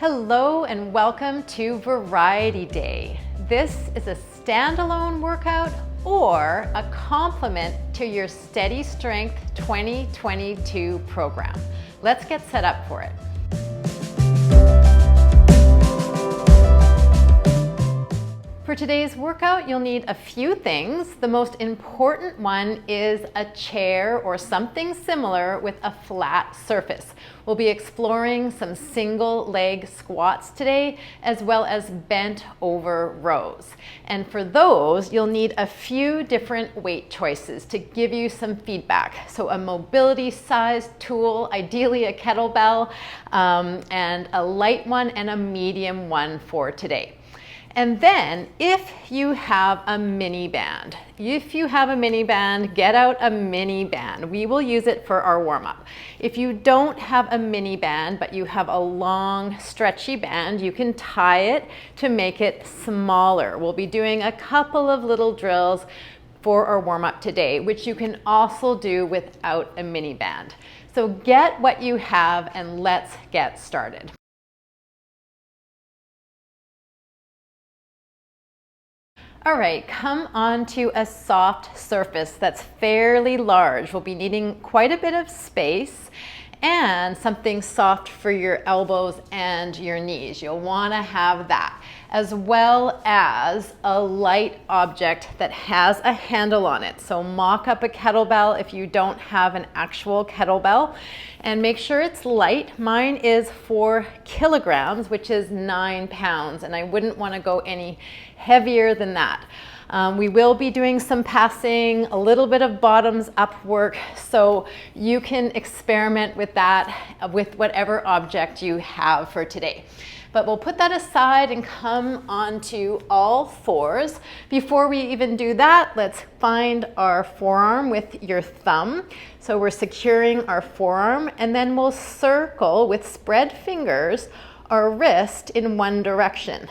Hello and welcome to Variety Day. This is a standalone workout or a complement to your Steady Strength 2022 program. Let's get set up for it. For today's workout, you'll need a few things. The most important one is a chair or something similar with a flat surface. We'll be exploring some single leg squats today, as well as bent over rows. And for those, you'll need a few different weight choices to give you some feedback. So a mobility sized tool, ideally a kettlebell, and a light one and a medium one for today. And then if you have a mini band, get out a mini band. We will use it for our warm-up. If you don't have a mini band, but you have a long stretchy band, you can tie it to make it smaller. We'll be doing a couple of little drills for our warm-up today, which you can also do without a mini band. So get what you have and let's get started. All right, come onto a soft surface that's fairly large. We'll be needing quite a bit of space and something soft for your elbows and your knees. You'll want to have that, as well as a light object that has a handle on it. So mock up a kettlebell if you don't have an actual kettlebell, and make sure it's light. Mine is 4 kilograms, which is 9 pounds, and I wouldn't want to go any heavier than that. We will be doing some passing, a little bit of bottoms up work, so you can experiment with that with whatever object you have for today. But we'll put that aside and come onto all fours. Before we even do that, let's find our forearm with your thumb. So we're securing our forearm, and then we'll circle with spread fingers our wrist in one direction.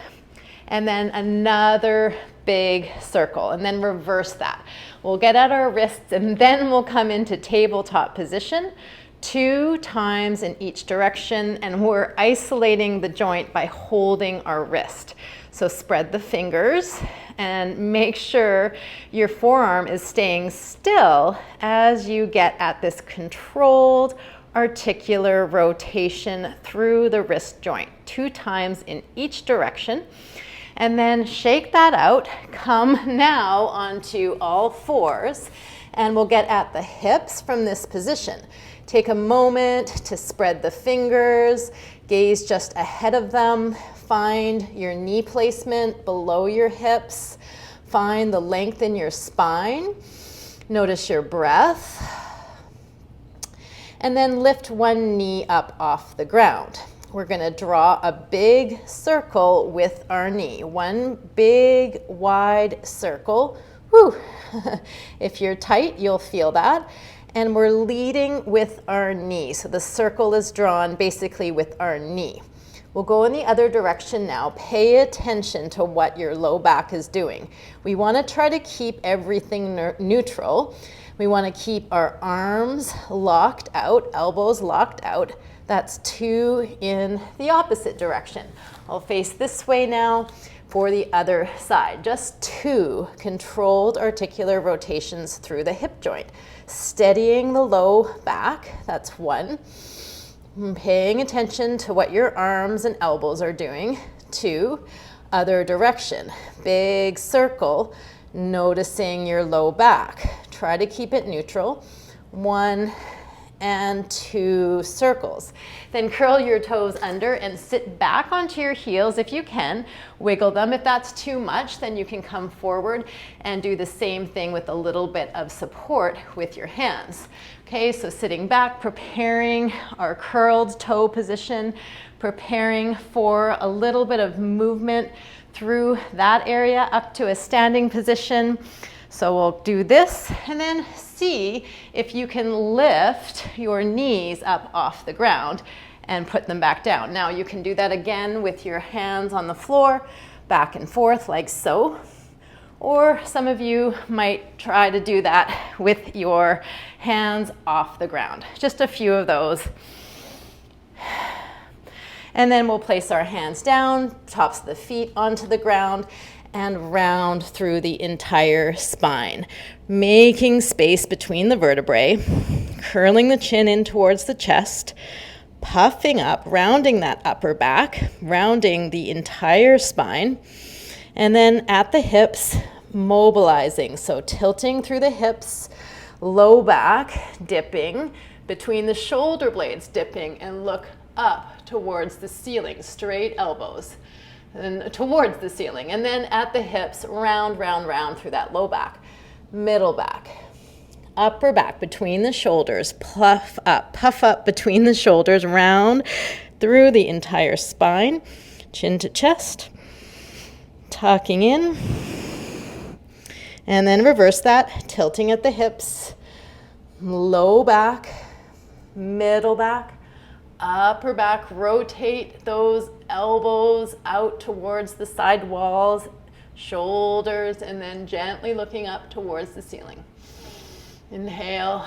And then another big circle, and then reverse that. We'll get at our wrists, and then we'll come into tabletop position 2 times in each direction, and we're isolating the joint by holding our wrist. So spread the fingers and make sure your forearm is staying still as you get at this controlled articular rotation through the wrist joint, 2 times in each direction. And then shake that out. Come now onto all fours, and we'll get at the hips from this position. Take a moment to spread the fingers, gaze just ahead of them, find your knee placement below your hips, find the length in your spine, notice your breath, and then lift one knee up off the ground. We're going to draw a big circle with our knee. One big wide circle. Whew. If you're tight, you'll feel that. And we're leading with our knee. So the circle is drawn basically with our knee. We'll go in the other direction now. Pay attention to what your low back is doing. We want to try to keep everything neutral. We want to keep our arms locked out, elbows locked out. That's 2 in the opposite direction. I'll face this way now for the other side. Just 2 controlled articular rotations through the hip joint. Steadying the low back, that's 1. Paying attention to what your arms and elbows are doing. 2, other direction. Big circle, noticing your low back. Try to keep it neutral. 1 and 2 circles. Then curl your toes under and sit back onto your heels if you can. Wiggle them. If that's too much, then you can come forward and do the same thing with a little bit of support with your hands. Okay, so sitting back, preparing our curled toe position, preparing for a little bit of movement through that area up to a standing position. So we'll do this and then see if you can lift your knees up off the ground and put them back down. Now you can do that again with your hands on the floor, back and forth like so. Or some of you might try to do that with your hands off the ground. Just a few of those. And then we'll place our hands down, tops of the feet onto the ground, and round through the entire spine, making space between the vertebrae, curling the chin in towards the chest, puffing up, rounding that upper back, rounding the entire spine, and then at the hips, mobilizing. So tilting through the hips, low back, dipping, between the shoulder blades, dipping, and look up towards the ceiling, straight elbows and towards the ceiling. And then at the hips, round, round, round through that low back, middle back, upper back, between the shoulders, puff up between the shoulders, round through the entire spine, chin to chest, tucking in, and then reverse that, tilting at the hips, low back, middle back, upper back, rotate those elbows out towards the side walls, shoulders, and then gently looking up towards the ceiling. Inhale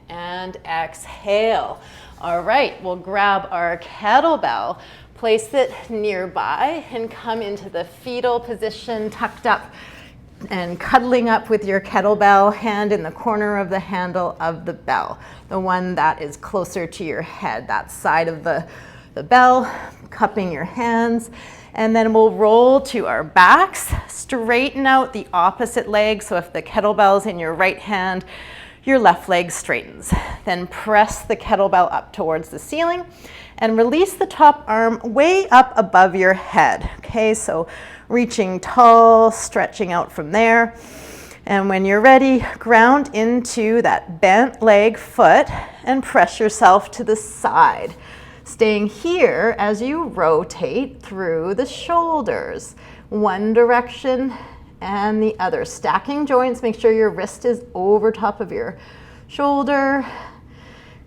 and exhale. All right, we'll grab our kettlebell, place it nearby, and come into the fetal position, tucked up and cuddling up with your kettlebell, hand in the corner of the handle of the bell, the one that is closer to your head, that side of the bell, cupping your hands. And then we'll roll to our backs, straighten out the opposite leg. So if the kettlebell's in your right hand, your left leg straightens. Then press the kettlebell up towards the ceiling and release the top arm way up above your head. Okay, so reaching tall, stretching out from there. And when you're ready, ground into that bent leg foot and press yourself to the side. Staying here as you rotate through the shoulders, one direction and the other. Stacking joints, make sure your wrist is over top of your shoulder.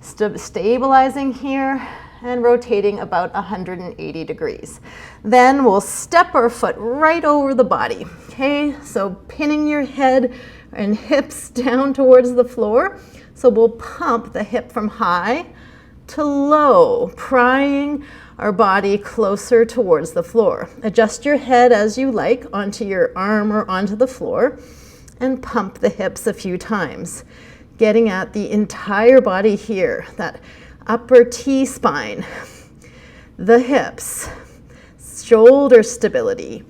Stabilizing here and rotating about 180 degrees. Then we'll step our foot right over the body. Okay, so pinning your head and hips down towards the floor. So we'll pump the hip from high to low, prying our body closer towards the floor. Adjust your head as you like onto your arm or onto the floor and pump the hips a few times, getting at the entire body here, that upper T-spine, the hips, shoulder stability,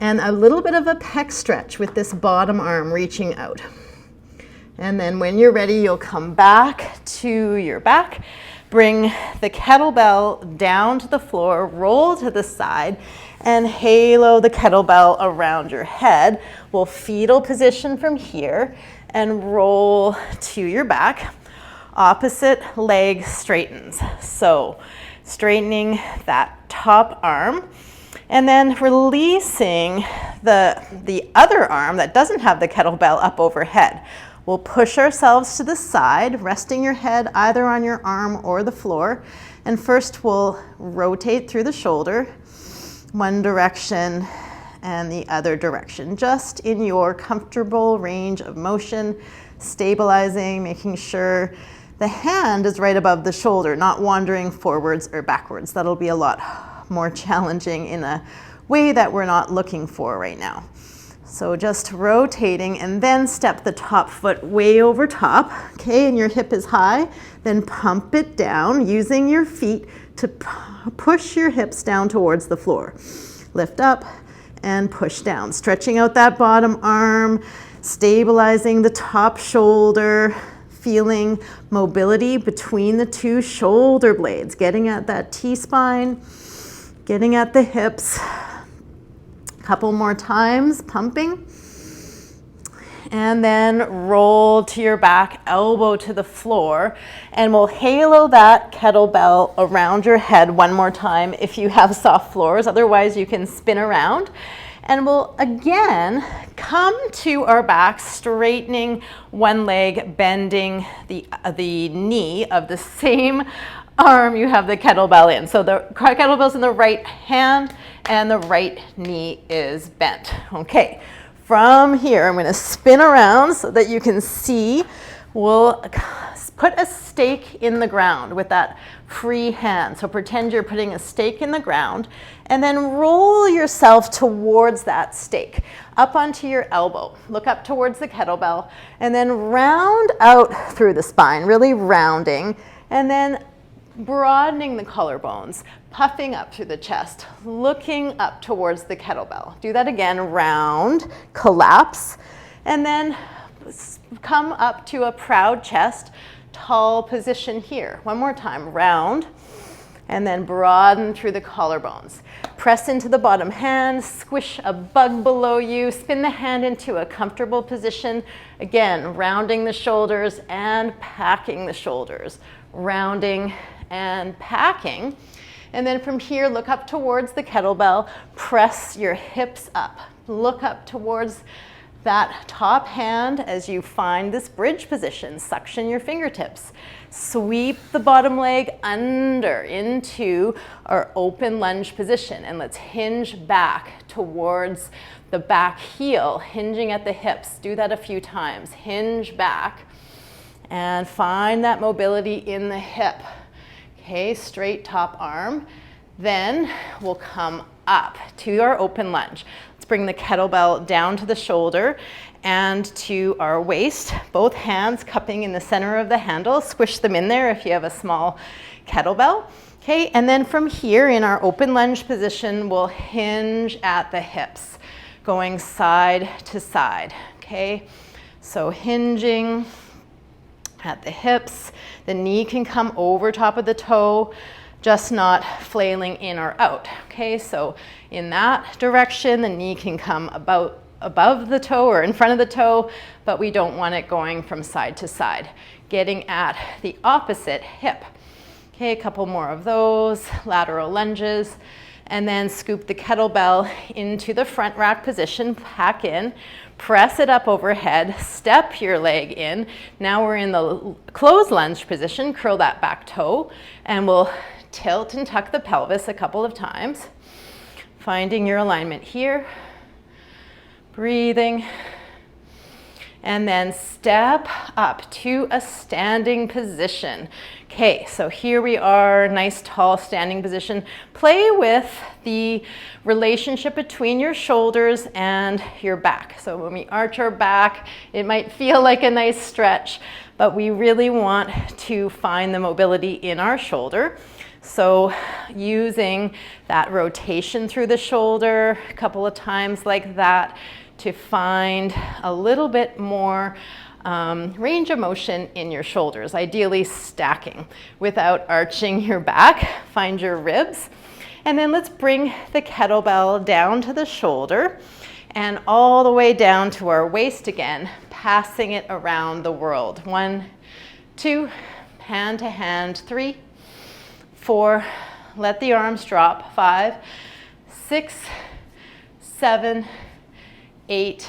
and a little bit of a pec stretch with this bottom arm reaching out. And then when you're ready, you'll come back to your back, bring the kettlebell down to the floor, roll to the side, and halo the kettlebell around your head. We'll fetal position from here and roll to your back. Opposite leg straightens. So straightening that top arm and then releasing the other arm that doesn't have the kettlebell up overhead. We'll push ourselves to the side, resting your head either on your arm or the floor. And first we'll rotate through the shoulder, one direction and the other direction, just in your comfortable range of motion, stabilizing, making sure the hand is right above the shoulder, not wandering forwards or backwards. That'll be a lot more challenging in a way that we're not looking for right now. So just rotating and then step the top foot way over top, okay, and your hip is high, then pump it down using your feet to push your hips down towards the floor. Lift up and push down, stretching out that bottom arm, stabilizing the top shoulder, feeling mobility between the two shoulder blades, getting at that T-spine, getting at the hips. Couple more times, pumping. And then roll to your back, elbow to the floor, and we'll halo that kettlebell around your head one more time if you have soft floors. Otherwise, you can spin around. And we'll again come to our back, straightening one leg, bending the knee of the same arm you have the kettlebell in. So the kettlebell's in the right hand and the right knee is bent. Okay, from here I'm going to spin around so that you can see. We'll put a stake in the ground with that free hand. So pretend you're putting a stake in the ground and then roll yourself towards that stake, up onto your elbow. Look up towards the kettlebell and then round out through the spine, really rounding, and then broadening the collarbones, puffing up through the chest, looking up towards the kettlebell. Do that again, round, collapse, and then come up to a proud chest, tall position here. One more time, round, and then broaden through the collarbones. Press into the bottom hand, squish a bug below you, spin the hand into a comfortable position. Again, rounding the shoulders and packing the shoulders, rounding and packing. And then from here, look up towards the kettlebell, press your hips up. Look up towards that top hand as you find this bridge position. Suction your fingertips. Sweep the bottom leg under into our open lunge position. And let's hinge back towards the back heel, hinging at the hips. Do that a few times. Hinge back and find that mobility in the hip. Okay, straight top arm. Then we'll come up to our open lunge. Let's bring the kettlebell down to the shoulder and to our waist. Both hands cupping in the center of the handle. Squish them in there if you have a small kettlebell. Okay, and then from here in our open lunge position, we'll hinge at the hips, going side to side. Okay, so hinging at the hips. The knee can come over top of the toe, just not flailing in or out. Okay, so in that direction, the knee can come about above the toe or in front of the toe, but we don't want it going from side to side. Getting at the opposite hip. Okay, a couple more of those, lateral lunges, and then scoop the kettlebell into the front rack position, pack in, press it up overhead, step your leg in. Now we're in the closed lunge position, curl that back toe, and we'll tilt and tuck the pelvis a couple of times. Finding your alignment here, breathing, and then step up to a standing position. Okay, so here we are, nice tall standing position. Play with the relationship between your shoulders and your back. So when we arch our back, it might feel like a nice stretch, but we really want to find the mobility in our shoulder. So using that rotation through the shoulder a couple of times like that to find a little bit more range of motion in your shoulders, ideally stacking without arching your back. Find your ribs. And then let's bring the kettlebell down to the shoulder and all the way down to our waist again, passing it around the world. 1, 2, hand to hand, 3, 4, let the arms drop, 5, 6, 7, 8,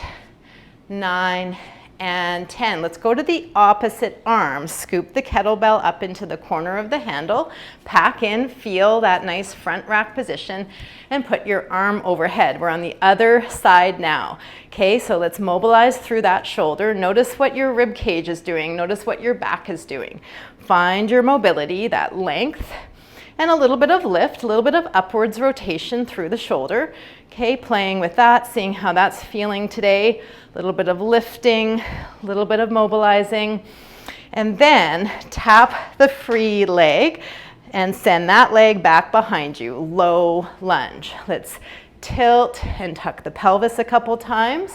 9, and 10. Let's go to the opposite arm. Scoop the kettlebell up into the corner of the handle, pack in, feel that nice front rack position, and put your arm overhead. We're on the other side now. Okay, so let's mobilize through that shoulder. Notice what your rib cage is doing. Notice what your back is doing. Find your mobility, that length, and a little bit of lift, a little bit of upwards rotation through the shoulder. Okay, playing with that, seeing how that's feeling today. A little bit of lifting, a little bit of mobilizing. And then tap the free leg and send that leg back behind you. Low lunge. Let's tilt and tuck the pelvis a couple times.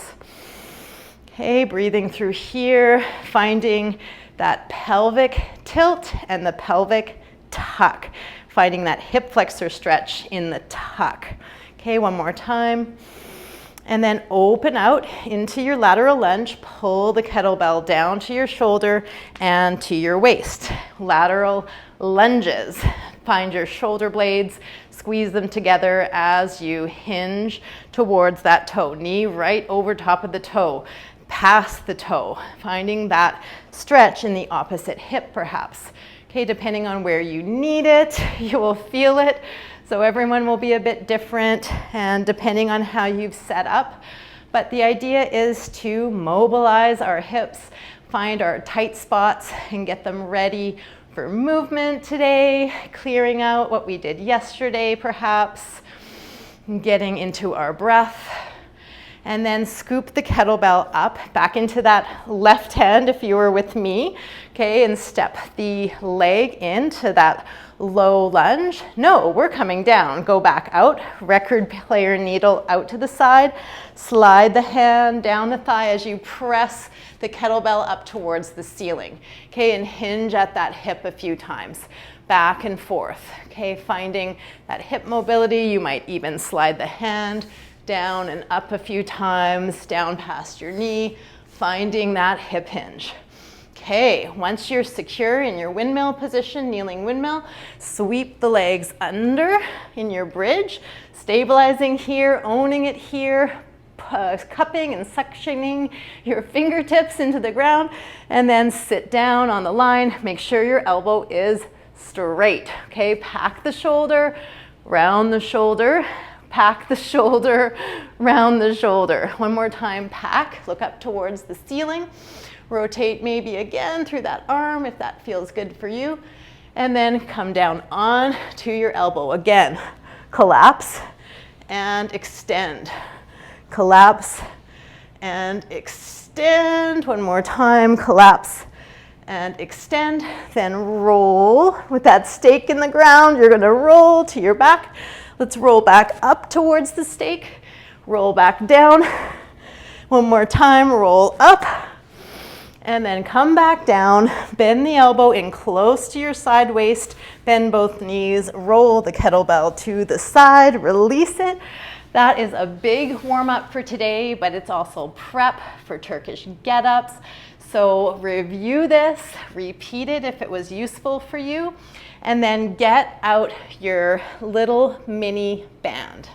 Okay, breathing through here, finding that pelvic tilt and the pelvic tuck. Finding that hip flexor stretch in the tuck. Okay, one more time. And then open out into your lateral lunge. Pull the kettlebell down to your shoulder and to your waist. Lateral lunges. Find your shoulder blades. Squeeze them together as you hinge towards that toe. Knee right over top of the toe. Past the toe. Finding that stretch in the opposite hip perhaps. Okay, depending on where you need it, you will feel it. So everyone will be a bit different and depending on how you've set up. But the idea is to mobilize our hips, find our tight spots and get them ready for movement today, clearing out what we did yesterday perhaps, getting into our breath. And then scoop the kettlebell up back into that left hand if you were with me, okay, and step the leg into that low lunge. No, we're coming down. Go back out, record player needle out to the side, slide the hand down the thigh as you press the kettlebell up towards the ceiling, okay, and hinge at that hip a few times, back and forth, okay, finding that hip mobility. You might even slide the hand down and up a few times, down past your knee, finding that hip hinge. Okay, once you're secure in your windmill position, kneeling windmill, sweep the legs under in your bridge, stabilizing here, owning it here, cupping and suctioning your fingertips into the ground, and then sit down on the line. Make sure your elbow is straight, okay? Pack the shoulder, round the shoulder, pack the shoulder, round the shoulder. One more time, pack, look up towards the ceiling. Rotate maybe again through that arm if that feels good for you. And then come down on to your elbow. Again, collapse and extend. Collapse and extend. One more time, collapse and extend. Then roll with that stake in the ground. You're gonna roll to your back. Let's roll back up towards the stake. Roll back down. One more time, roll up. And then come back down, bend the elbow in close to your side waist, bend both knees, roll the kettlebell to the side, release it. That is a big warm up for today, but it's also prep for Turkish get-ups. So review this, repeat it if it was useful for you, and then get out your little mini band.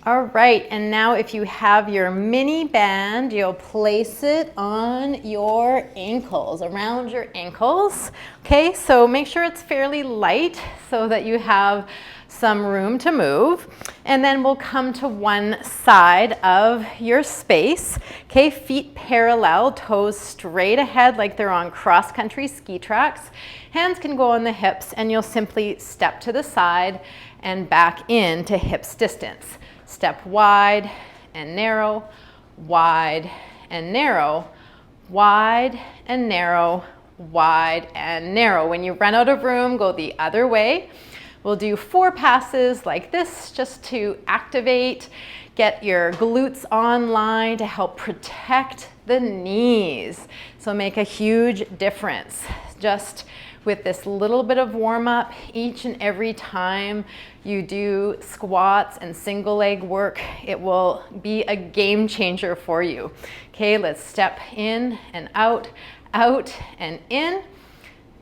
All right, and now if you have your mini band, you'll place it on your ankles, around your ankles. Okay, so make sure it's fairly light so that you have some room to move. And then we'll come to one side of your space. Okay, feet parallel, toes straight ahead like they're on cross-country ski tracks. Hands can go on the hips, and you'll simply step to the side and back in to hips distance. Step wide and narrow, wide and narrow, wide and narrow, wide and narrow. When you run out of room, go the other way. We'll do 4 passes like this just to activate, get your glutes online to help protect the knees. So make a huge difference just with this little bit of warm up each and every time you do squats and single leg work. It will be a game changer for you. Okay, let's step in and out and in.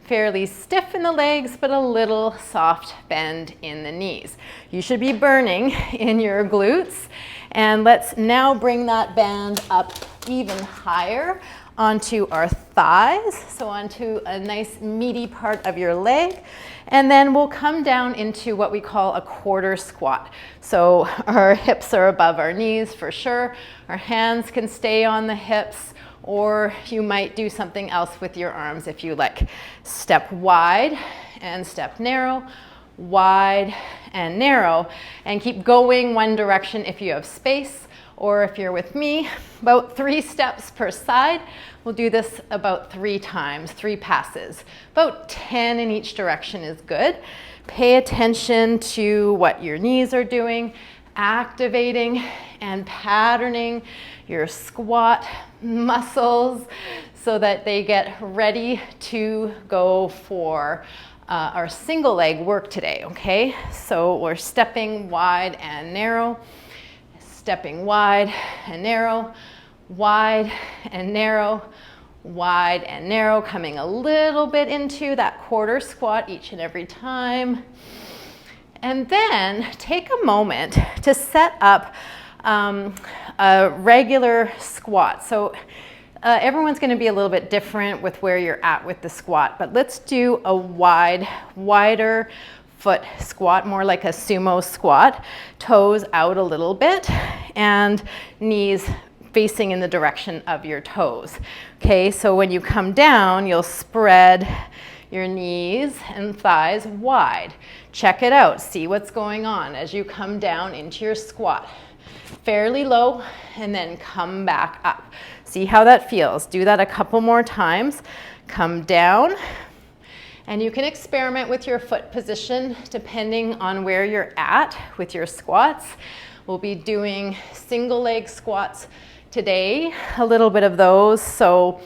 Fairly stiff in the legs, but a little soft bend in the knees. You should be burning in your glutes. And let's now bring that band up even higher onto our thighs, so onto a nice meaty part of your leg. And then we'll come down into what we call a quarter squat. So our hips are above our knees for sure. Our hands can stay on the hips, or you might do something else with your arms if you like. Step wide and step narrow, wide and narrow, and keep going one direction if you have space, or if you're with me, about 3 steps per side. We'll do this about 3 times, 3 passes. About 10 in each direction is good. Pay attention to what your knees are doing, activating and patterning your squat muscles so that they get ready to go for our single leg work today, okay? So we're stepping wide and narrow, stepping wide and narrow, wide and narrow, wide and narrow, coming a little bit into that quarter squat each and every time. And then take a moment to set up a regular squat. So everyone's going to be a little bit different with where you're at with the squat, but let's do a wider foot squat, more like a sumo squat. Toes out a little bit and knees facing in the direction of your toes. Okay, so when you come down, you'll spread your knees and thighs wide. Check it out, see what's going on as you come down into your squat. Fairly low, and then come back up. See how that feels. Do that a couple more times. Come down, and you can experiment with your foot position depending on where you're at with your squats. We'll be doing single leg squats today, a little bit of those, so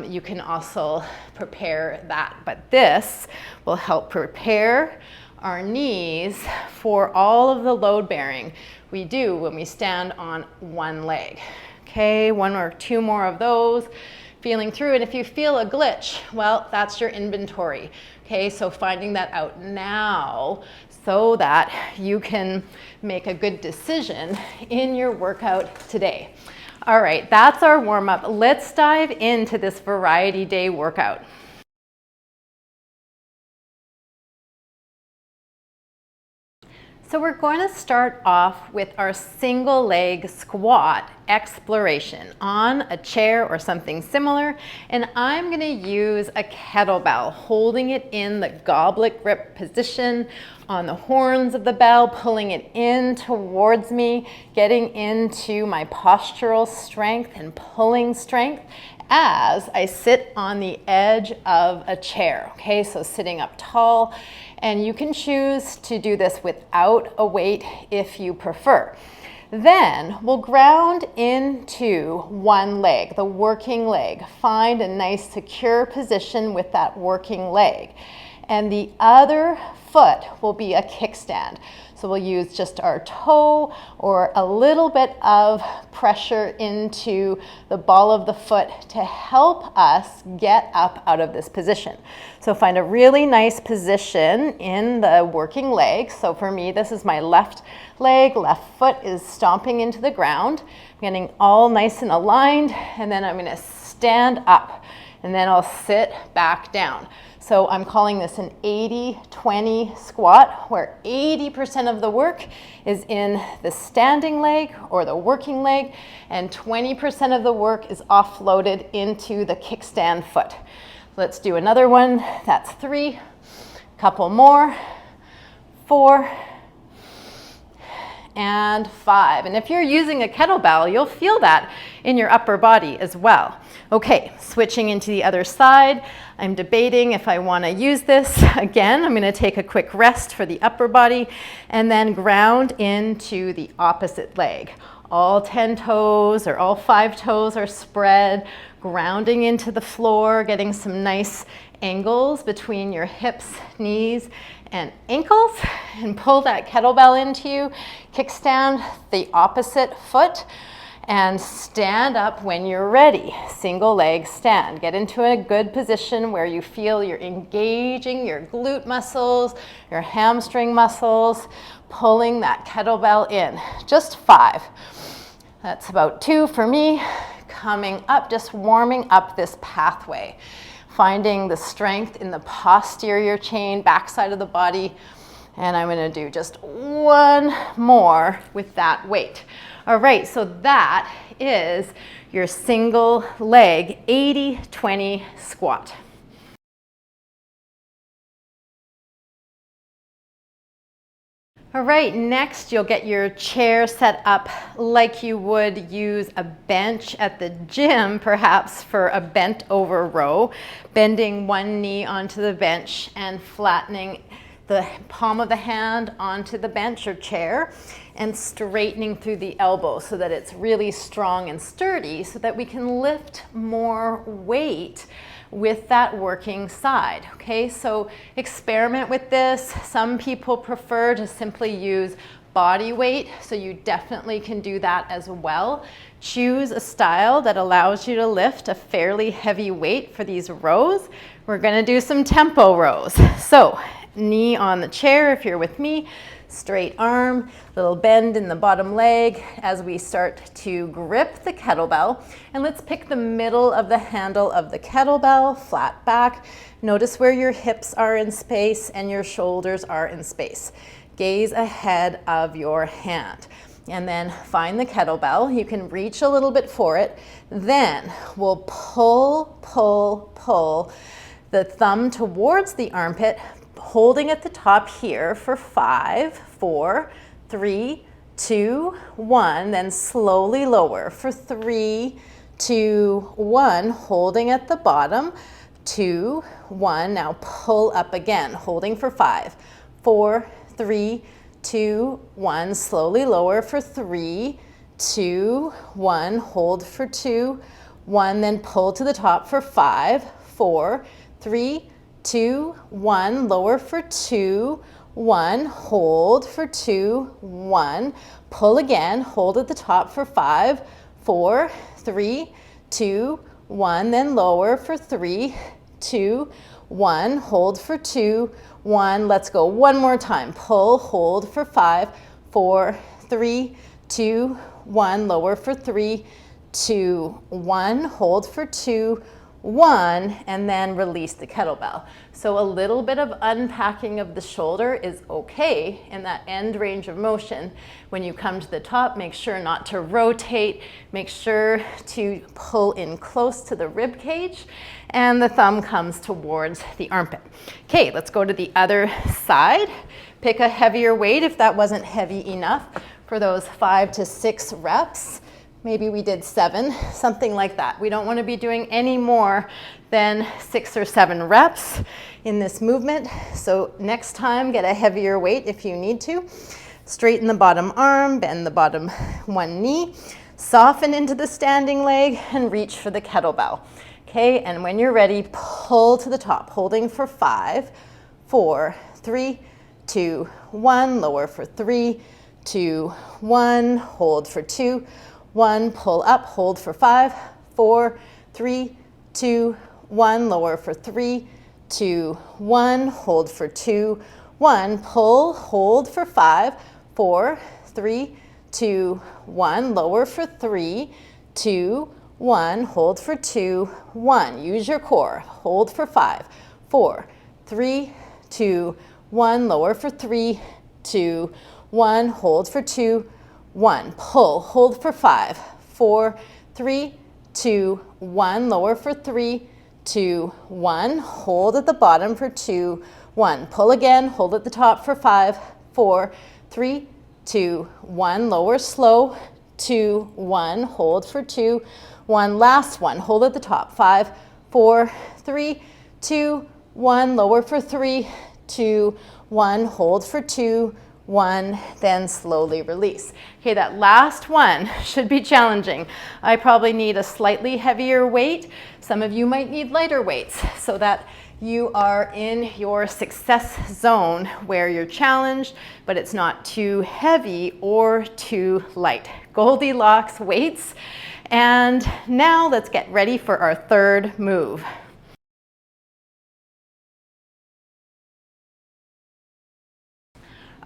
you can also prepare that. But this will help prepare our knees for all of the load bearing we do when we stand on one leg. Okay, one or two more of those, feeling through. And if you feel a glitch, well, that's your inventory. Okay, so finding that out now so that you can make a good decision in your workout today. All right, that's our warm up. Let's dive into this variety day workout. So we're going to start off with our single leg squat exploration on a chair or something similar. And I'm going to use a kettlebell, holding it in the goblet grip position on the horns of the bell, pulling it in towards me, getting into my postural strength and pulling strength as I sit on the edge of a chair. Okay, so sitting up tall. And you can choose to do this without a weight if you prefer. Then we'll ground into one leg, the working leg. Find a nice secure position with that working leg. And the other foot will be a kickstand. So we'll use just our toe or a little bit of pressure into the ball of the foot to help us get up out of this position. So find a really nice position in the working leg. So for me, this is my left leg, left foot is stomping into the ground. I'm getting all nice and aligned, and then I'm going to stand up, and then I'll sit back down. So I'm calling this an 80-20 squat, where 80% of the work is in the standing leg or the working leg, and 20% of the work is offloaded into the kickstand foot. Let's do another one. That's 3, couple more, 4, and 5. And if you're using a kettlebell, you'll feel that in your upper body as well. Okay, switching into the other side. I'm debating if I want to use this. Again, I'm going to take a quick rest for the upper body and then ground into the opposite leg. All 10 toes or all 5 toes are spread, grounding into the floor, getting some nice angles between your hips, knees, and ankles, and pull that kettlebell into you. Kickstand the opposite foot and stand up when you're ready. Single leg stand. Get into a good position where you feel you're engaging your glute muscles, your hamstring muscles, pulling that kettlebell in. Just 5. That's about 2 for me. Coming up, just warming up this pathway. Finding the strength in the posterior chain, backside of the body. And I'm going to do just 1 more with that weight. All right, so that is your single leg 80-20 squat. All right, next you'll get your chair set up like you would use a bench at the gym, perhaps for a bent over row, bending one knee onto the bench and flattening the palm of the hand onto the bench or chair and straightening through the elbow so that it's really strong and sturdy so that we can lift more weight with that working side. Okay, so experiment with this. Some people prefer to simply use body weight, so you definitely can do that as well. Choose a style that allows you to lift a fairly heavy weight for these rows. We're going to do some tempo rows. So knee on the chair if you're with me, straight arm, little bend in the bottom leg as we start to grip the kettlebell. And let's pick the middle of the handle of the kettlebell, flat back. Notice where your hips are in space and your shoulders are in space. Gaze ahead of your hand. And then find the kettlebell. You can reach a little bit for it. Then we'll pull, pull, pull the thumb towards the armpit, holding at the top here for 5, 4, 3, 2, 1. Then slowly lower for 3, 2, 1. Holding at the bottom. 2, 1. Now pull up again, holding for 5, 4, 3, 2, 1. Slowly lower for 3, 2, 1. Hold for 2, 1. Then pull to the top for 5, 4, 3, 2, 1. Lower for 2, 1. Hold for 2, 1. Pull again. Hold at the top for 5, 4, 3, 2, 1. Then lower for 3, 2, 1. Hold for 2, 1. Let's go one more time. Pull, hold for 5, 4, 3, 2, 1. Lower for 3, 2, 1. Hold for 2, 1. And then release the kettlebell. So a little bit of unpacking of the shoulder is okay in that end range of motion. When you come to the top, make sure not to rotate. Make sure to pull in close to the rib cage, and the thumb comes towards the armpit. Okay, let's go to the other side. Pick a heavier weight if that wasn't heavy enough for those 5 to 6 reps. Maybe we did 7, something like that. We don't want to be doing any more than 6 or 7 reps in this movement. So next time, get a heavier weight if you need to. Straighten the bottom arm, bend the bottom one knee, soften into the standing leg, and reach for the kettlebell. Okay, and when you're ready, pull to the top, holding for 5, 4, 3, 2, 1. Lower for 3, 2, 1. Hold for 2, 1. Pull up, hold for 5, 4, 3, 2, 1. Lower for 3, 2, 1. Hold for 2, 1. Pull, hold for 5, 4, 3, 2, 1. Lower for 3, 2, 1. Hold for 2, 1. Use your core. Hold for 5, 4, 3, 2, 1. Lower for 3, 2, 1. Hold for 2, 1. Pull. Hold for 5, 4, 3, 2, 1. Lower for 3, 2, 1. Hold at the bottom for 2, 1. Pull again. Hold at the top for 5, 4, 3, 2, 1. Lower slow. 2, 1. Hold for 2, 1. Last one. Hold at the top. 5, 4, 3, 2, 1. Lower for 3, 2, 1. Hold for 2, 1. Then slowly release. Okay, that last one should be challenging. I probably need a slightly heavier weight. Some of you might need lighter weights so that you are in your success zone where you're challenged, but it's not too heavy or too light. Goldilocks weights. And now let's get ready for our third move.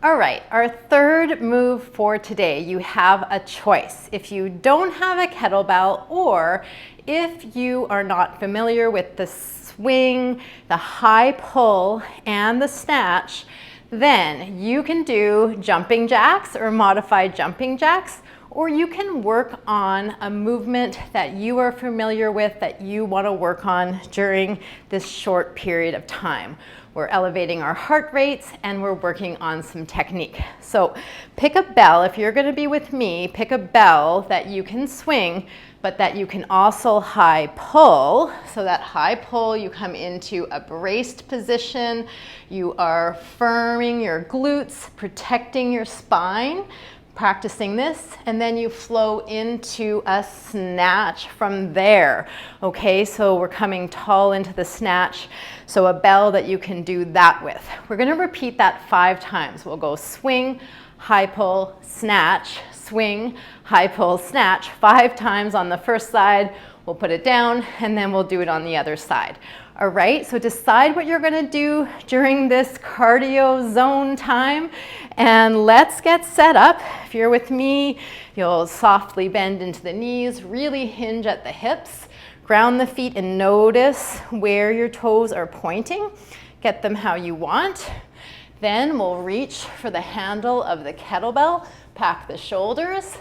All right, our third move for today, you have a choice. If you don't have a kettlebell, or if you are not familiar with the swing, the high pull, and the snatch, then you can do jumping jacks or modified jumping jacks, or you can work on a movement that you are familiar with that you want to work on during this short period of time. We're elevating our heart rates and we're working on some technique. So pick a bell. If you're going to be with me, pick a bell that you can swing, but that you can also high pull. So that high pull, you come into a braced position. You are firming your glutes, protecting your spine, practicing this, and then you flow into a snatch from there. Okay, so we're coming tall into the snatch. So a bell that you can do that with. We're going to repeat that 5 times. We'll go swing, high pull, snatch, swing, high pull, snatch, 5 times on the first side. We'll put it down and then we'll do it on the other side. All right, so decide what you're going to do during this cardio zone time, and let's get set up. If you're with me, you'll softly bend into the knees, really hinge at the hips, ground the feet and notice where your toes are pointing. Get them how you want. Then we'll reach for the handle of the kettlebell, pack the shoulders,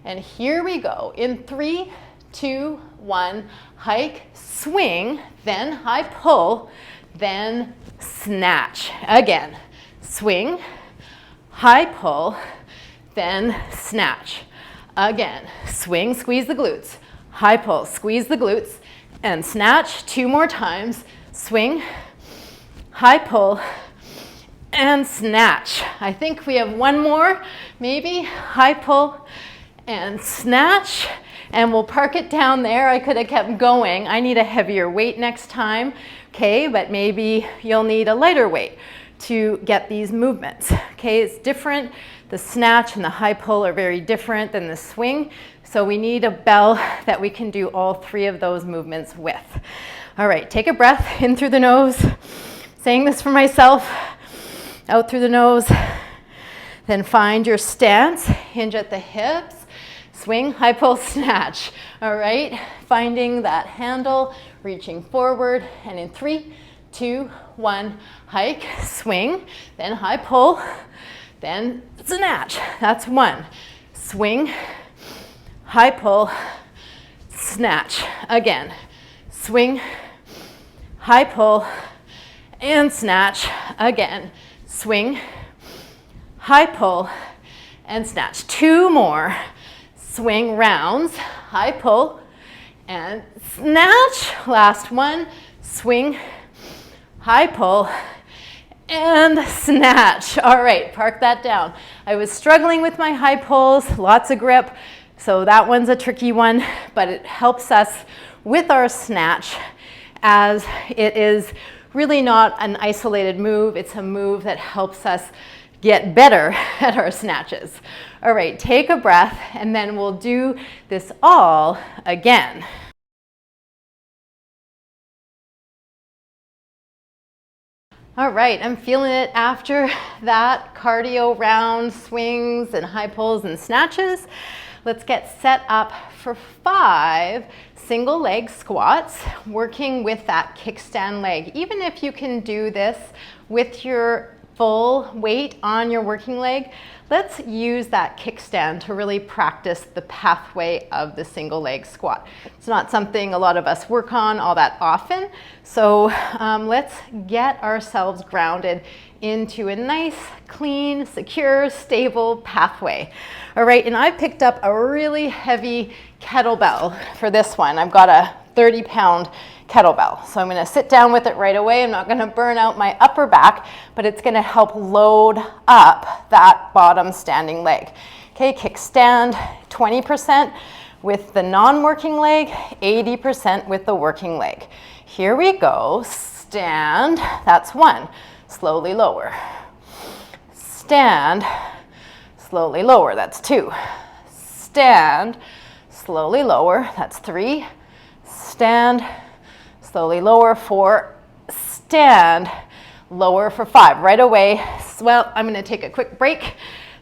and here we go. In 3, 2, 1, hike, swing, then high pull, then snatch. Again, swing, high pull, then snatch. Again, swing, squeeze the glutes, high pull, squeeze the glutes, and snatch. 2 more times, swing, high pull, and snatch. I think we have 1 more, maybe, high pull, and snatch. And we'll park it down there. I could have kept going. I need a heavier weight next time, okay? But maybe you'll need a lighter weight to get these movements, okay? It's different. The snatch and the high pull are very different than the swing. So we need a bell that we can do all 3 of those movements with. All right, take a breath in through the nose. Saying this for myself, out through the nose. Then find your stance, hinge at the hips. Swing, high pull, snatch. All right, finding that handle, reaching forward, and in 3, 2, 1, hike, swing, then high pull, then snatch. That's 1. Swing, high pull, snatch. Again, swing, high pull, and snatch. Again, swing, high pull, and snatch. 2 more. Swing rounds, high pull, and snatch. Last one, swing, high pull, and snatch. All right, park that down. I was struggling with my high pulls, lots of grip, so that one's a tricky one, but it helps us with our snatch as it is really not an isolated move. It's a move that helps us get better at our snatches. All right, take a breath, and then we'll do this all again. All right, I'm feeling it after that cardio round, swings and high pulls and snatches. Let's get set up for 5 single leg squats, working with that kickstand leg. Even if you can do this with your full weight on your working leg, let's use that kickstand to really practice the pathway of the single leg squat. It's not something a lot of us work on all that often, so let's get ourselves grounded into a nice, clean, secure, stable pathway. All right, and I picked up a really heavy kettlebell for this one. I've got a 30-pound kettlebell. So I'm going to sit down with it right away. I'm not going to burn out my upper back, but it's going to help load up that bottom standing leg. Okay, kickstand 20% with the non-working leg, 80% with the working leg. Here we go. Stand, that's 1. Slowly lower. Stand, slowly lower, that's 2. Stand, slowly lower, that's 3. Stand, slowly lower, 4. Stand, lower for 5. Right away, well, I'm going to take a quick break.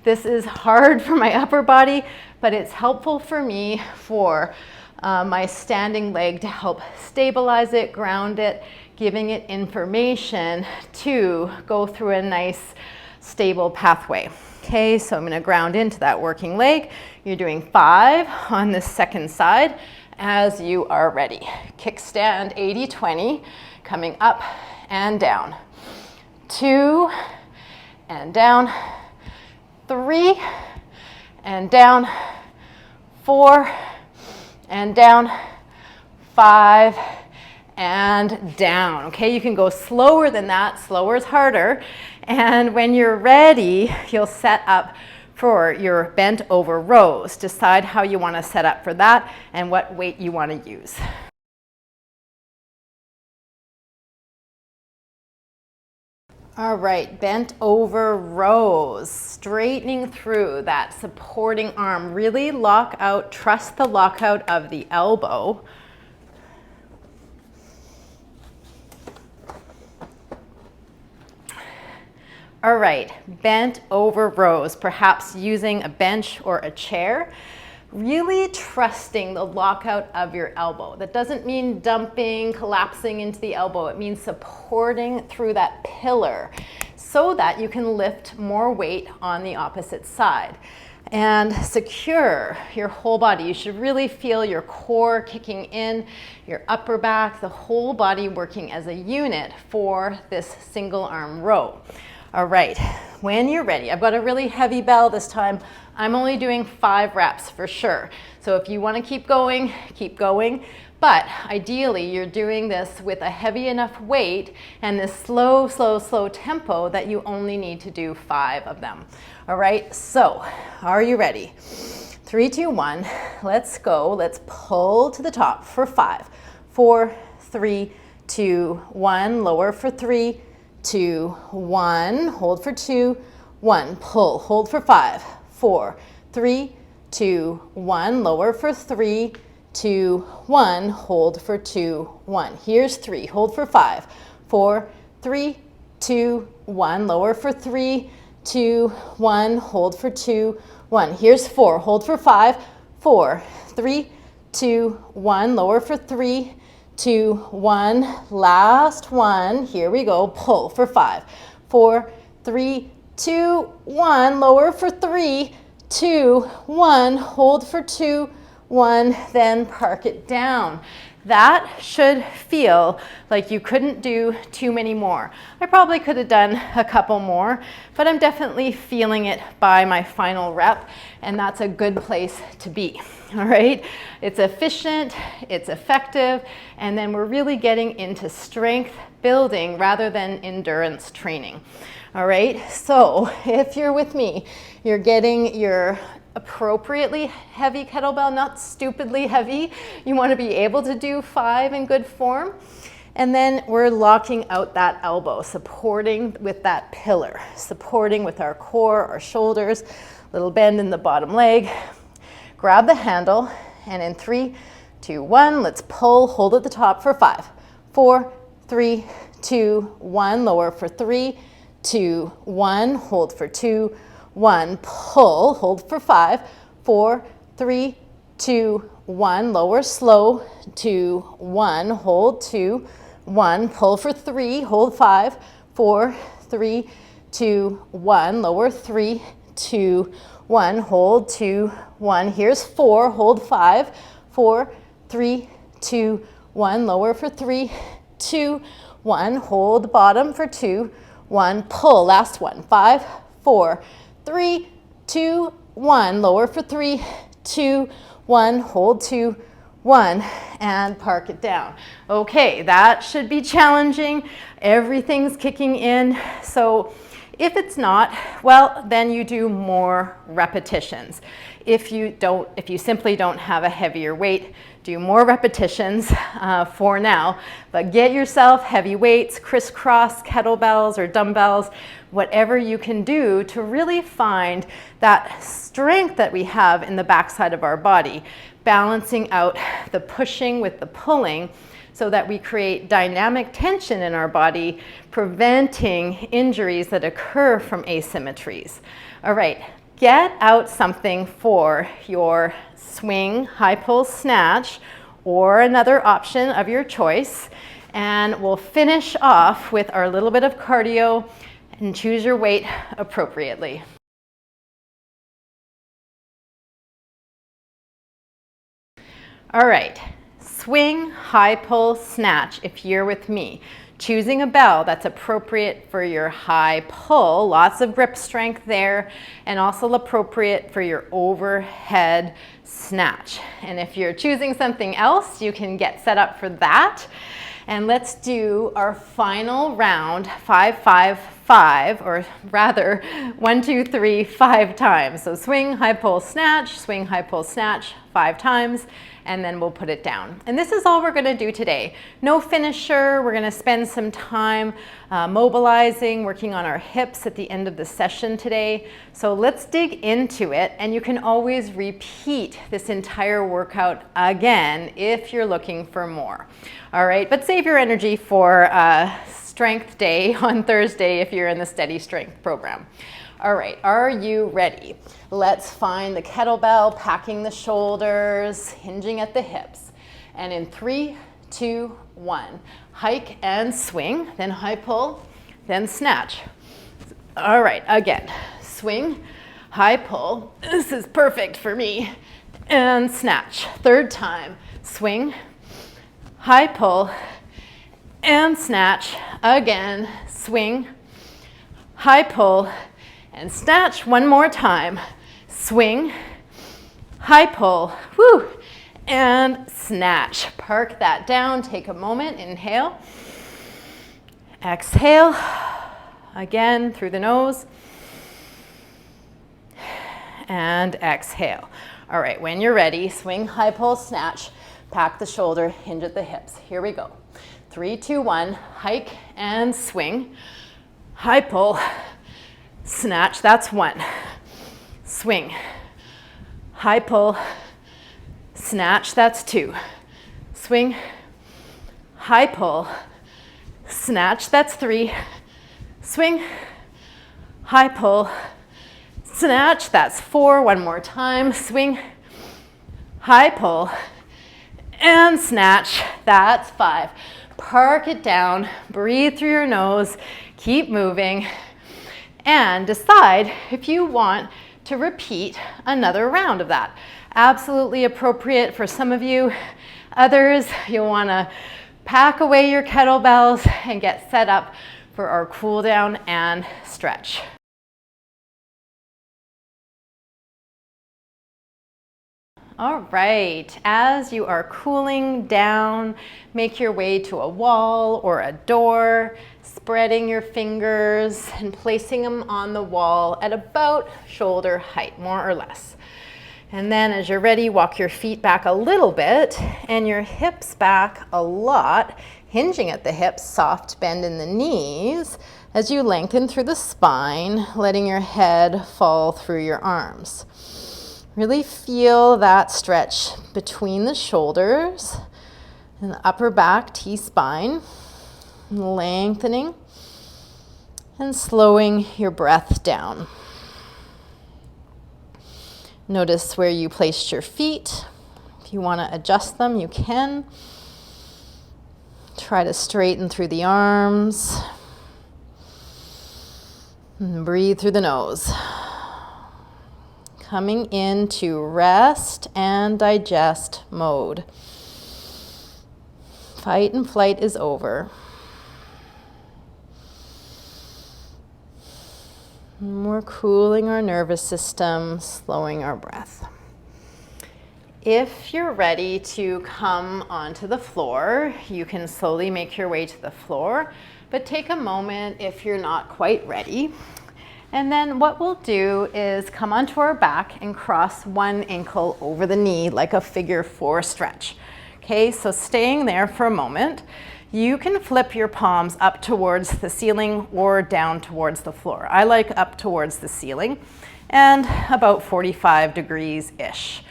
This is hard for my upper body, but it's helpful for me for my standing leg to help stabilize it, ground it, giving it information to go through a nice, stable pathway. Okay, so I'm going to ground into that working leg. You're doing 5 on the second side as you are ready. Kickstand 80-20, coming up and down. 2 and down. 3 and down. 4 and down. 5 and down. Okay, you can go slower than that. Slower is harder. And when you're ready, you'll set up for your bent over rows. Decide how you want to set up for that and what weight you want to use. All right, bent over rows, straightening through that supporting arm. Really lock out, trust the lockout of the elbow. All right, bent over rows, perhaps using a bench or a chair. Really trusting the lockout of your elbow. That doesn't mean dumping, collapsing into the elbow. It means supporting through that pillar. so that you can lift more weight on the opposite side. And secure your whole body. You should really feel your core kicking in, your upper back, the whole body working as a unit for this single arm row. All right, when you're ready, I've got a really heavy bell this time. I'm only doing 5 reps for sure. So if you want to keep going, but ideally you're doing this with a heavy enough weight and this slow, slow, slow tempo that you only need to do 5 of them. All right, so are you ready? 3, 2, 1, let's go. Let's pull to the top for 5, 4, 3, 2, 1, lower for 3, 2, 1, hold for 2, 1, pull, hold for 5, 4, 3, 2, 1, lower for 3, 2, 1, hold for 2, 1. Here's 3, hold for 5, 4, 3, 2, 1, lower for 3, 2, 1, hold for 2, 1. Here's 4, hold for 5, 4, 3, 2, 1, lower for 3, 2, 1, last one, here we go, pull for 5, 4, 3, 2, 1, lower for 3, 2, 1, hold for 2, 1, then park it down. That should feel like you couldn't do too many more. I probably could have done a couple more, but I'm definitely feeling it by my final rep, and that's a good place to be. All right, it's efficient, it's effective, and then we're really getting into strength building rather than endurance training. All right, so if you're with me, you're getting your appropriately heavy kettlebell, not stupidly heavy. You want to be able to do 5 in good form. And then we're locking out that elbow, supporting with that pillar, supporting with our core, our shoulders, little bend in the bottom leg. Grab the handle, and in 3, 2, 1, let's pull, hold at the top for 5, 4, 3, 2, 1, lower for 3, 2, 1, hold for 2, 1, pull, hold for 5, 4, 3, 2, 1, lower slow, 2, 1, hold 2, 1, pull for 3, hold 5, 4, 3, 2, 1, lower 3, 2, 1, hold 2, 1, here's 4, hold 5, 4, 3, 2, 1, lower for 3, 2, 1, hold bottom for 2, 1, pull, last one, 5, 4, 3, 2, 1, lower for 3, 2, 1, hold 2, 1, and park it down. Okay, that should be challenging. Everything's kicking in. So if it's not, well, then you do more repetitions. If you simply don't have a heavier weight, do more repetitions for now, but get yourself heavy weights, crisscross kettlebells or dumbbells, whatever you can do to really find that strength that we have in the backside of our body, balancing out the pushing with the pulling so that we create dynamic tension in our body, preventing injuries that occur from asymmetries. All right, get out something for your swing, high pull, snatch, or another option of your choice. And we'll finish off with our little bit of cardio and choose your weight appropriately. All right, swing, high pull, snatch if you're with me. Choosing a bell that's appropriate for your high pull, lots of grip strength there, and also appropriate for your overhead snatch. And if you're choosing something else, you can get set up for that. And let's do our final round, 5, 5, 5, or rather 1, 2, 3, 5 times. So swing, high pull, snatch, swing, high pull, snatch 5 times, and then we'll put it down. And this is all we're gonna do today. No finisher. We're gonna spend some time mobilizing, working on our hips at the end of the session today. So let's dig into it, and you can always repeat this entire workout again if you're looking for more. All right, but save your energy for strength day on Thursday if you're in the Steady Strength program. All right, are you ready? Let's find the kettlebell, packing the shoulders, hinging at the hips. And in 3, 2, 1, hike and swing, then high pull, then snatch. All right, again, swing, high pull. This is perfect for me. And snatch. Third time, swing, high pull, and snatch. Again, swing, high pull, and snatch. One more time. Swing, high pull, woo, and snatch. Park that down. Take a moment. Inhale. Exhale. Again, through the nose. And exhale. All right, when you're ready, swing, high pull, snatch, pack the shoulder, hinge at the hips. Here we go. 3, 2, 1, hike and swing. High pull, snatch, that's 1. Swing, high pull, snatch, that's 2. Swing, high pull, snatch, that's 3. Swing, high pull, snatch, that's 4. One more time. Swing, high pull, and snatch, that's 5. Park it down, breathe through your nose, keep moving, and decide if you want to repeat another round of that. Absolutely appropriate for some of you. Others, you'll want to pack away your kettlebells and get set up for our cool down and stretch. All right, as you are cooling down, make your way to a wall or a door, spreading your fingers and placing them on the wall at about shoulder height, more or less. And then as you're ready, walk your feet back a little bit and your hips back a lot, hinging at the hips, soft bend in the knees as you lengthen through the spine, letting your head fall through your arms. Really feel that stretch between the shoulders and the upper back, T-spine, lengthening and slowing your breath down. Notice where you placed your feet. If you want to adjust them, you can. Try to straighten through the arms. And breathe through the nose. Coming into rest and digest mode. Fight and flight is over. And we're cooling our nervous system, slowing our breath. If you're ready to come onto the floor, you can slowly make your way to the floor, but take a moment if you're not quite ready. And then what we'll do is come onto our back and cross one ankle over the knee like a figure 4 stretch. Okay, so staying there for a moment, you can flip your palms up towards the ceiling or down towards the floor. I like up towards the ceiling and about 45 degrees-ish.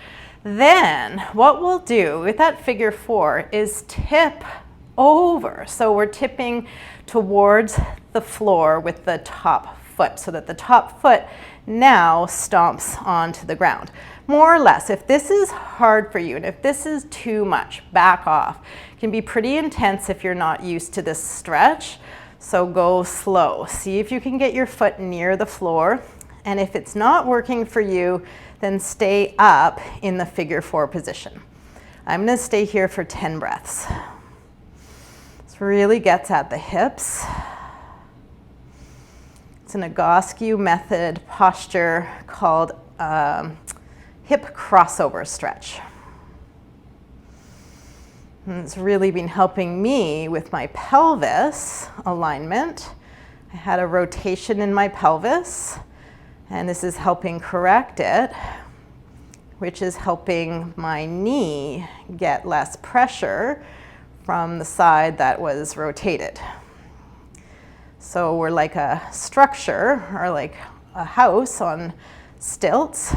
Then what we'll do with that figure 4 is tip over. So we're tipping towards the floor with the top foot so that the top foot now stomps onto the ground. More or less, if this is hard for you and if this is too much, back off. It can be pretty intense if you're not used to this stretch, so go slow. See if you can get your foot near the floor, and if it's not working for you, then stay up in the figure 4 position. I'm going to stay here for 10 breaths. This really gets at the hips. It's an Egoscue method posture called hip crossover stretch. And it's really been helping me with my pelvis alignment. I had a rotation in my pelvis, and this is helping correct it, which is helping my knee get less pressure from the side that was rotated. So we're like a structure, or like a house on stilts.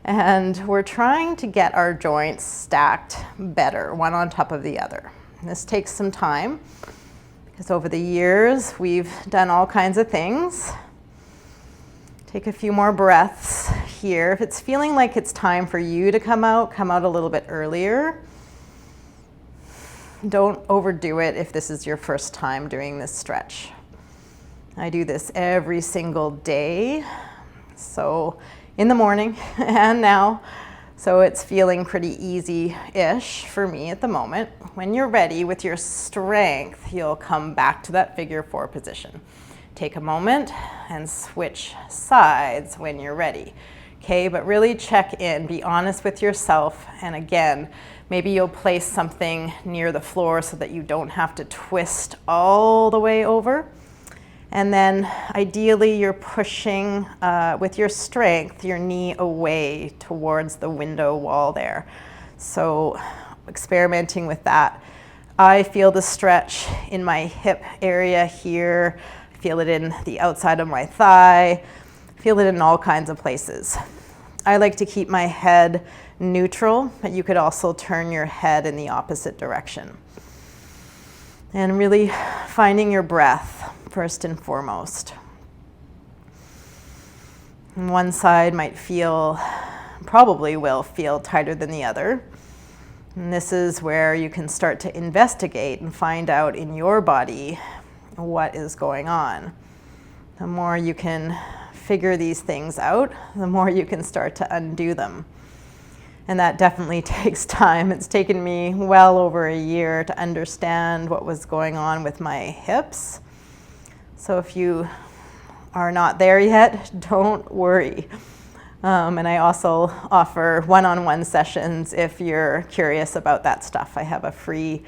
And we're trying to get our joints stacked better, one on top of the other. And this takes some time, because over the years we've done all kinds of things. Take a few more breaths here. If it's feeling like it's time for you to come out a little bit earlier. Don't overdo it if this is your first time doing this stretch. I do this every single day, so in the morning and now, so it's feeling pretty easy-ish for me at the moment. When you're ready with your strength, you'll come back to that figure 4 position. Take a moment and switch sides when you're ready. Okay, but really check in, be honest with yourself, and again, maybe you'll place something near the floor so that you don't have to twist all the way over. And then ideally you're pushing with your strength your knee away towards the window wall there. So experimenting with that. I feel the stretch in my hip area here. I feel it in the outside of my thigh. I feel it in all kinds of places. I like to keep my head neutral, but you could also turn your head in the opposite direction. And really finding your breath first and foremost. And one side might feel, probably will feel tighter than the other. And this is where you can start to investigate and find out in your body what is going on. The more you can figure these things out, the more you can start to undo them. And that definitely takes time. It's taken me well over a year to understand what was going on with my hips. So if you are not there yet, don't worry. And I also offer one-on-one sessions if you're curious about that stuff. I have a free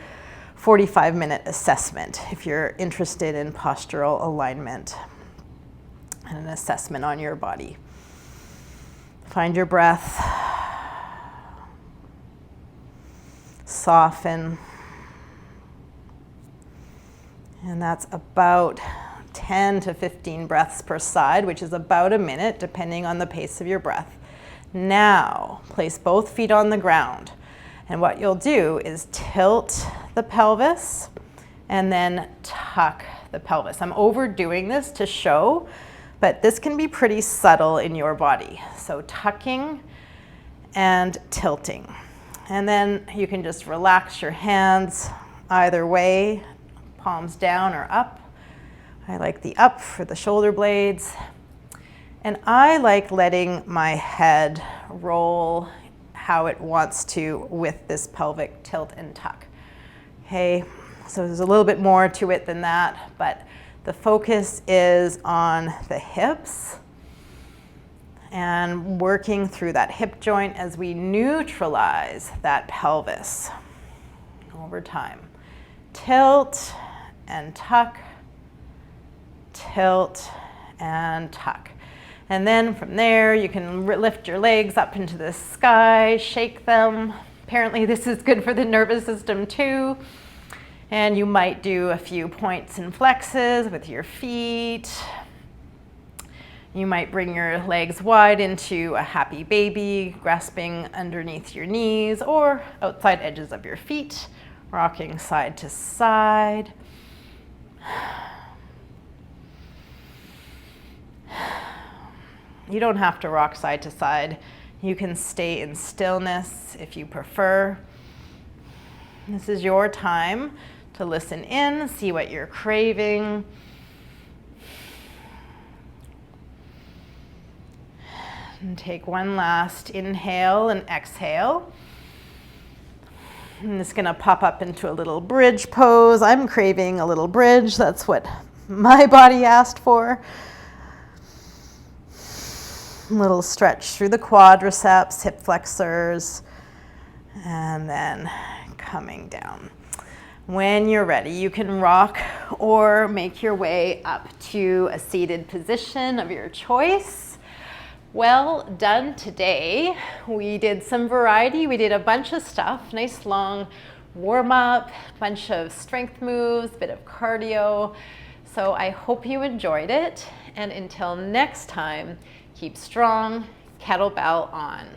45-minute assessment if you're interested in postural alignment and an assessment on your body. Find your breath. Soften. And that's about 10 to 15 breaths per side, which is about a minute, depending on the pace of your breath. Now, place both feet on the ground. And what you'll do is tilt the pelvis and then tuck the pelvis. I'm overdoing this to show, but this can be pretty subtle in your body. So tucking and tilting. And then you can just relax your hands either way, palms down or up. I like the up for the shoulder blades. And I like letting my head roll how it wants to with this pelvic tilt and tuck. Okay, so there's a little bit more to it than that, but the focus is on the hips and working through that hip joint as we neutralize that pelvis over time. Tilt and tuck, tilt and tuck. And then from there, you can lift your legs up into the sky, shake them. Apparently this is good for the nervous system too. And you might do a few points and flexes with your feet. You might bring your legs wide into a happy baby, grasping underneath your knees or outside edges of your feet, rocking side to side. You don't have to rock side to side. You can stay in stillness if you prefer. This is your time to listen in, see what you're craving. And take one last inhale and exhale. I'm just gonna pop up into a little bridge pose. I'm craving a little bridge. That's what my body asked for. Little stretch through the quadriceps, hip flexors, and then coming down. When you're ready, you can rock or make your way up to a seated position of your choice. Well done today. We did some variety. We did a bunch of stuff, nice long warm up, bunch of strength moves, bit of cardio. So I hope you enjoyed it. And until next time, keep strong, kettlebell on.